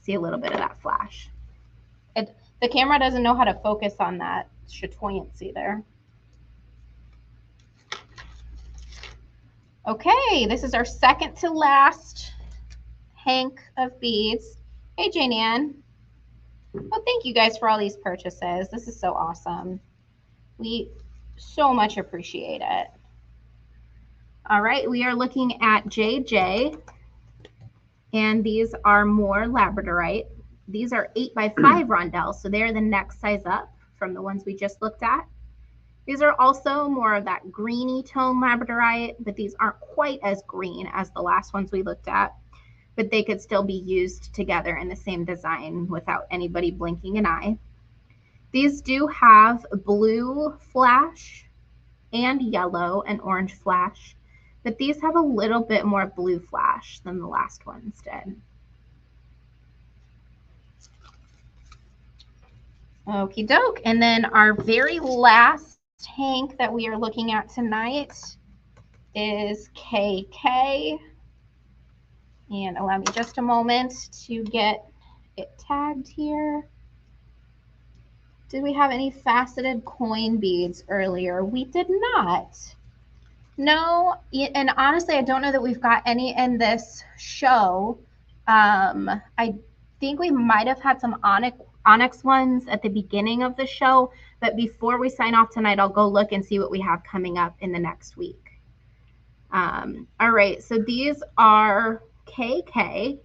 See a little bit of that flash. The camera doesn't know how to focus on that chatoyancy there. Okay, this is our second to last hank of beads. Hey, Jane Ann. Well, thank you guys for all these purchases. This is so awesome. We so much appreciate it. All right, we are looking at JJ, and these are more Labradorite. These are 8x5 rondelles, so they're the next size up from the ones we just looked at. These are also more of that greeny tone Labradorite, but these aren't quite as green as the last ones we looked at, but they could still be used together in the same design without anybody blinking an eye. These do have blue flash and yellow and orange flash, but these have a little bit more blue flash than the last ones did. Okie doke. And then our very last hank that we are looking at tonight is KK. And allow me just a moment to get it tagged here. Did we have any faceted coin beads earlier? We did not. No, and honestly, I don't know that we've got any in this show. I think we might have had some onyx ones at the beginning of the show, but before we sign off tonight, I'll go look and see what we have coming up in the next week. All right, so these are KK,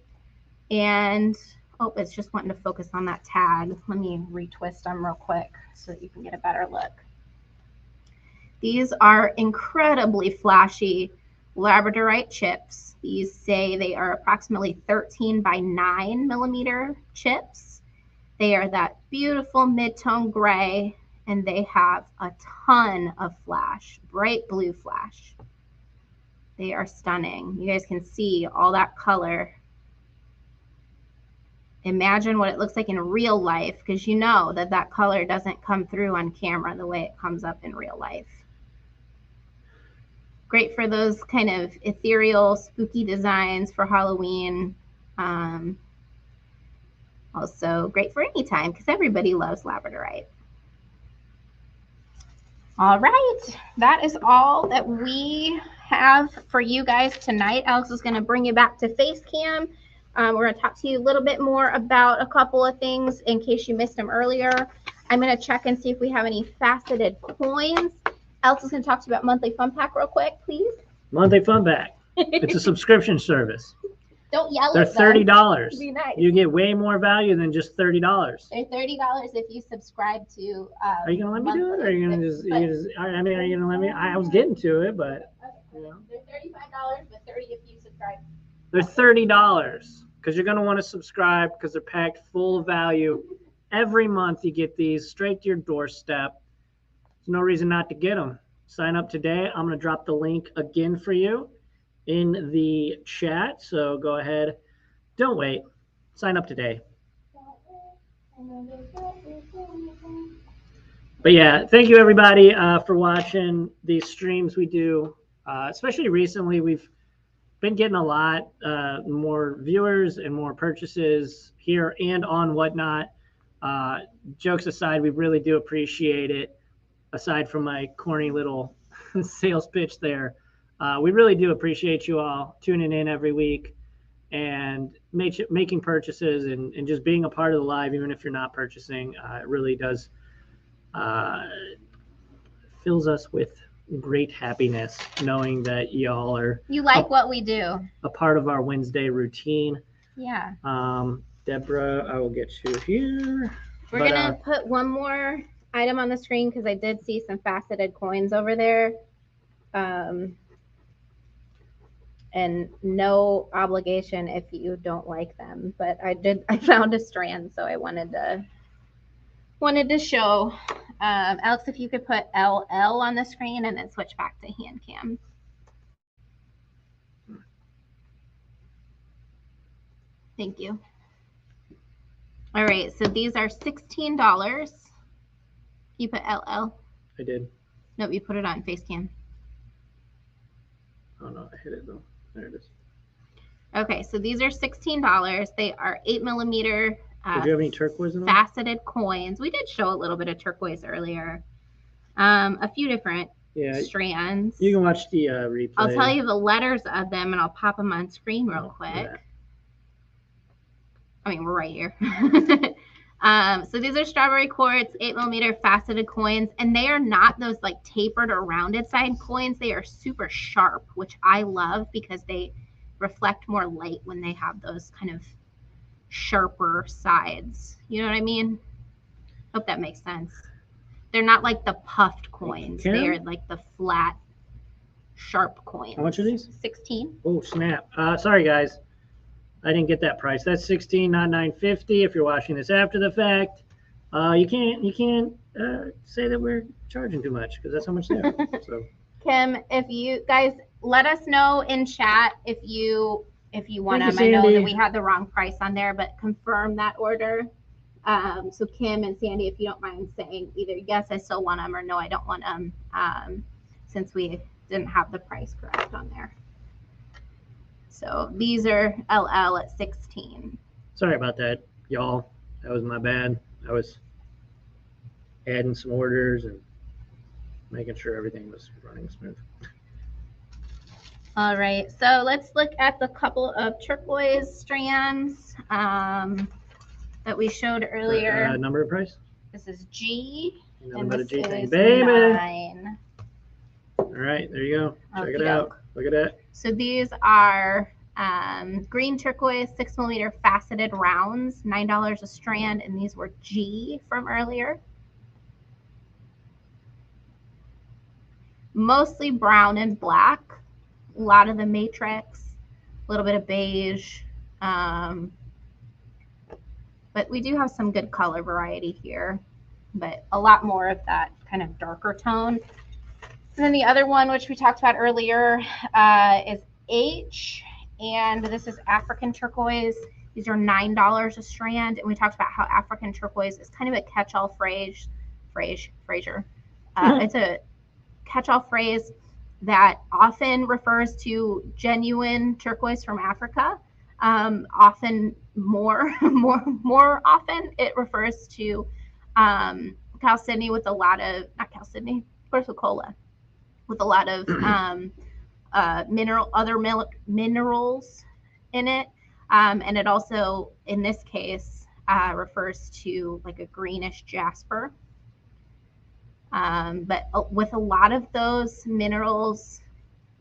and oh, it's just wanting to focus on that tag. Let me retwist them real quick so that you can get a better look. These are incredibly flashy Labradorite chips. These say they are approximately 13 by 9 millimeter chips. They are that beautiful mid-tone gray, and they have a ton of flash, bright blue flash. They are stunning. You guys can see all that color. Imagine what it looks like in real life, because you know that that color doesn't come through on camera the way it comes up in real life. Great for those kind of ethereal, spooky designs for Halloween. Also great for any time because everybody loves labradorite. All right, that is all that we have for you guys tonight. Alex is going to bring you back to face cam. We're going to talk to you a little bit more about a couple of things in case you missed them earlier. I'm going to check and see if we have any faceted coins. Alex is going to talk to you about monthly fun pack real quick, please. Monthly fun pack. It's a subscription service. Don't yell They're at them. $30. Be nice. You get way more value than just $30. They're $30 if you subscribe to. Are you gonna let me do it, or are you gonna just? I mean, are you gonna let me? I was getting to it, but you know. They're $35, but $30 if you subscribe. They're $30 because you're gonna want to subscribe because they're packed full of value. Every month you get these straight to your doorstep. There's no reason not to get them. Sign up today. I'm gonna drop the link again for you in the chat, so go ahead. Don't wait. Sign up today. But yeah, thank you everybody for watching these streams we do. Especially recently, we've been getting a lot more viewers and more purchases here and on Whatnot. Jokes aside, we really do appreciate it. Aside from my corny little sales pitch there. We really do appreciate you all tuning in every week and making purchases and just being a part of the live, even if you're not purchasing. It really does fills us with great happiness knowing that y'all are what we do, a part of our Wednesday routine. Yeah. Deborah, I will get you here. We're gonna put one more item on the screen because I did see some faceted coins over there. And no obligation if you don't like them, but I found a strand, so I wanted to show. Alex, if you could put LL on the screen and then switch back to hand cam. Thank you. All right, so these are $16. You put LL? I did. Nope, you put it on face cam. Oh no, I hit it though. There it is. Okay, so these are $16. They are 8mm. Did you have any turquoise in them? Faceted coins. We did show a little bit of turquoise earlier. A few different strands. You can watch the replay. I'll tell you the letters of them, and I'll pop them on screen real quick. Yeah. I mean, we're right here. So these are strawberry quartz, 8mm faceted coins, and they are not those like tapered or rounded side coins. They are super sharp, which I love because they reflect more light when they have those kind of sharper sides. You know what I mean? Hope that makes sense. They're not like the puffed coins. They are like the flat, sharp coins. How much are these? 16. Oh, snap. Sorry, guys. I didn't get that price. That's $16, not $9.50. If you're watching this after the fact, you can't say that we're charging too much because that's how much they are. So, Kim, if you guys let us know in chat if you want them. Sandy. I know that we had the wrong price on there, but confirm that order. So Kim and Sandy, if you don't mind saying either yes, I still want them, or no, I don't want them, since we didn't have the price correct on there. So these are LL at 16. Sorry about that, y'all. That was my bad. I was adding some orders and making sure everything was running smooth. All right, so let's look at the couple of turquoise strands that we showed earlier. Number and price? This is G. And this is baby. 9. All right, there you go. Check it out. Look at that. So these are green turquoise 6mm faceted rounds, $9 a strand, and these were G from earlier. Mostly brown and black. A lot of the matrix, a little bit of beige. But we do have some good color variety here, but a lot more of that kind of darker tone. And then the other one, which we talked about earlier, is H, and this is African turquoise. These are $9 a strand, and we talked about how African turquoise is kind of a catch-all phrase. It's a catch-all phrase that often refers to genuine turquoise from Africa. Often more often, it refers to chalcedony with a lot of, not chalcedony, quercicola, with a lot of minerals in it. And it also, in this case, refers to like a greenish jasper. But with a lot of those minerals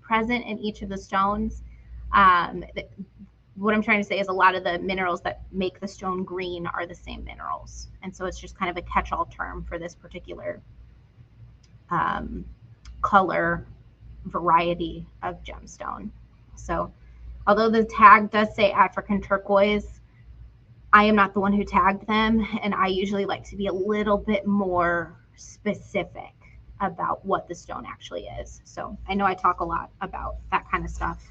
present in each of the stones, what I'm trying to say is a lot of the minerals that make the stone green are the same minerals. And so it's just kind of a catch-all term for this particular color variety of gemstone. So although the tag does say African turquoise, I am not the one who tagged them, and I usually like to be a little bit more specific about what the stone actually is. So I know I talk a lot about that kind of stuff,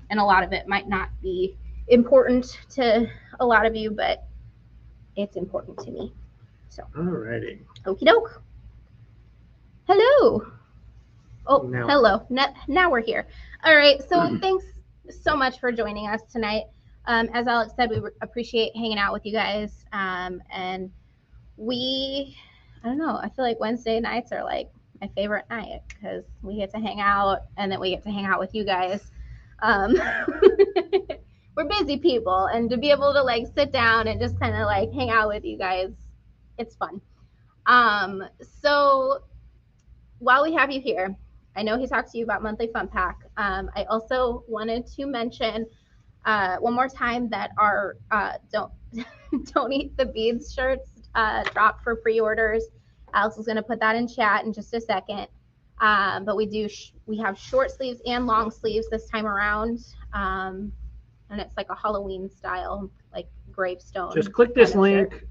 and a lot of it might not be important to a lot of you, but it's important to me. So alrighty. Okie doke. Hello. Oh, Now. hello. Now we're here. All right. So thanks so much for joining us tonight. As Alex said, we appreciate hanging out with you guys. And I don't know, I feel like Wednesday nights are like my favorite night because we get to hang out and then we get to hang out with you guys. We're busy people, and to be able to like sit down and just kind of like hang out with you guys, it's fun. So while we have you here, I know he talked to you about monthly fun pack. I also wanted to mention one more time that our don't eat the beads shirts drop for pre-orders. Alex is going to put that in chat in just a second. But we have short sleeves and long sleeves this time around. And it's like a Halloween style, like gravestone. Just click this link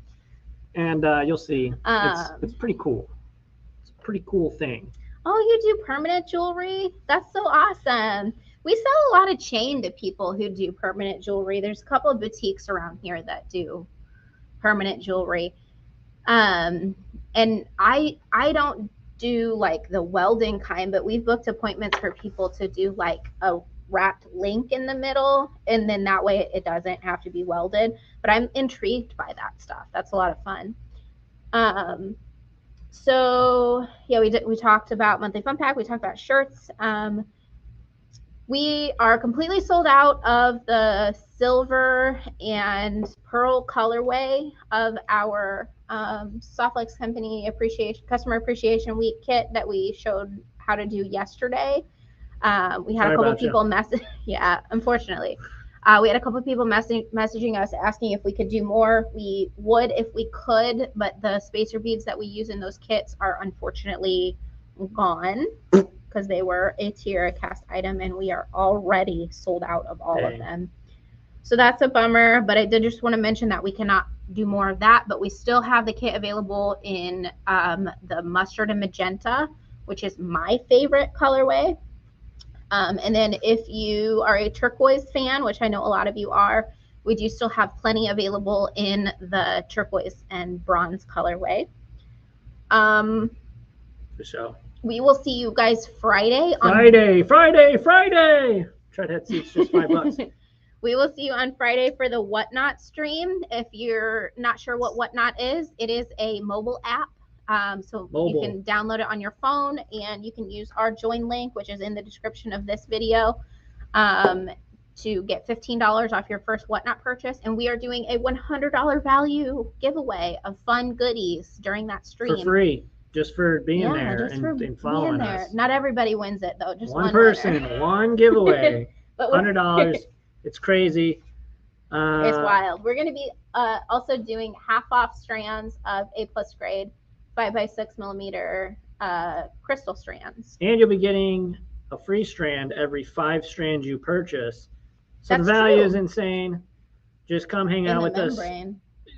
and you'll see. It's pretty cool. It's a pretty cool thing. Oh, you do permanent jewelry? That's so awesome. We sell a lot of chain to people who do permanent jewelry. There's a couple of boutiques around here that do permanent jewelry. And I don't do like the welding kind, but we've booked appointments for people to do like a wrapped link in the middle, and then that way it doesn't have to be welded. But I'm intrigued by that stuff. That's a lot of fun. So yeah, we talked about monthly fun pack. We talked about shirts. We are completely sold out of the silver and pearl colorway of our Softlex Company Customer Appreciation Week kit that we showed how to do yesterday. We had a couple people message. Yeah, unfortunately, we had a couple people messaging us asking if we could do more. We would if we could, but the spacer beads that we use in those kits are unfortunately gone because they were a Tashirat cast item, and we are already sold out of all of them. So that's a bummer, but I did just want to mention that we cannot do more of that, but we still have the kit available in the mustard and magenta, which is my favorite colorway. And then if you are a turquoise fan, which I know a lot of you are, we do still have plenty available in the turquoise and bronze colorway. For sure. We will see you guys Friday. Friday. Tread head seats, just $5. We will see you on Friday for the Whatnot stream. If you're not sure what Whatnot is, it is a mobile app. So you can download it on your phone, and you can use our join link, which is in the description of this video, to get $15 off your first Whatnot purchase. And we are doing a $100 value giveaway of fun goodies during that stream. For free, just for being there and following us. Not everybody wins it, though. Just one person, one giveaway, $100. It's crazy. It's wild. We're going to be also doing half off strands of A+ grade 5x6 millimeter crystal strands. And you'll be getting a free strand every 5 strands you purchase. So the value is insane. Just come hang out with us.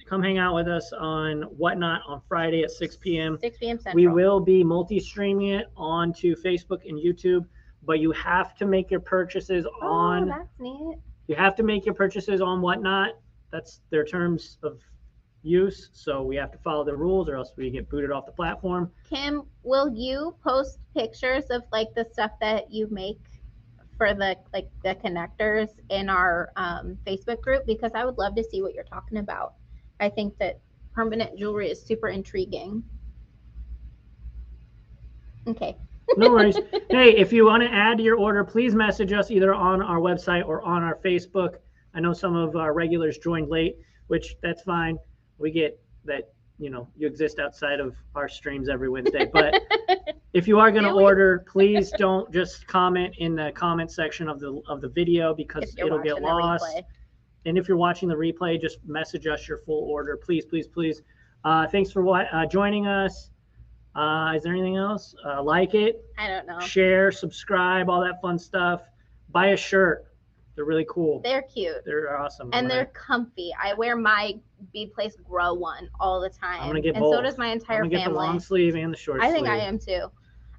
Come hang out with us on Whatnot on Friday at 6 p.m. 6 p.m. Central. We will be multi-streaming it onto Facebook and YouTube, but you have to make your purchases on. Oh, that's neat. You have to make your purchases on Whatnot. That's their terms of use, so we have to follow the rules or else we get booted off the platform. Kim, will you post pictures of like the stuff that you make for the connectors in our Facebook group, because I would love to see what you're talking about. I think that permanent jewelry is super intriguing. Okay. No worries. Hey, if you want to add to your order, please message us either on our website or on our Facebook. I know some of our regulars joined late, which that's fine. We get that, you exist outside of our streams every Wednesday. But if you are going to order, please don't just comment in the comment section of the video, because it'll get lost. And if you're watching the replay, just message us your full order. Please, please, please. Thanks for joining us. Is there anything else? Like it. I don't know. Share, subscribe, all that fun stuff. Buy a shirt. They're really cool. They're cute. They're awesome. And they're comfy. I wear my Bead Place Grow one all the time. I'm gonna get and both. so does my entire family. I'm gonna get the long sleeve and the short sleeve. I think I am too.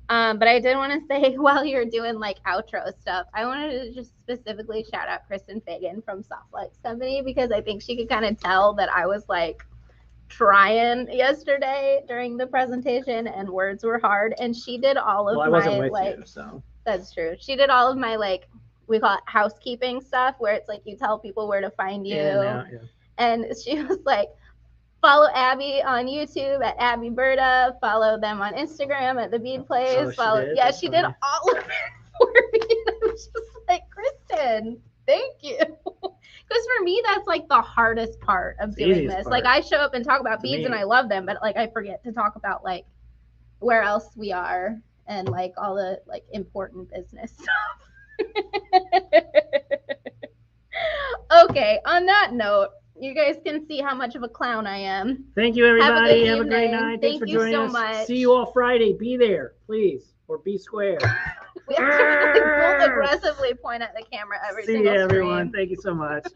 But I did want to say, while you're doing outro stuff, I wanted to just specifically shout out Kristen Fagan from Soft Lights Company, because I think she could kind of tell that I was trying yesterday during the presentation and words were hard, and she did all of I wasn't with you, so that's true. She did all of my we call it housekeeping stuff, where it's you tell people where to find you. Yeah. And she was follow Abby on YouTube at Abby Berta, follow them on Instagram at the Bead Place. She did all of it for me. And I was just Kristen, thank you. Because for me, that's the hardest part of doing this. I show up and talk about beads and I love them, but I forget to talk about where else we are and all the important business stuff. Okay, on that note, you guys can see how much of a clown I am. Thank you, everybody. Have a great night. Thanks for joining us. Much. See you all Friday. Be there, please, or be square. We have to both aggressively point at the camera every single See you, everyone. Thank you so much.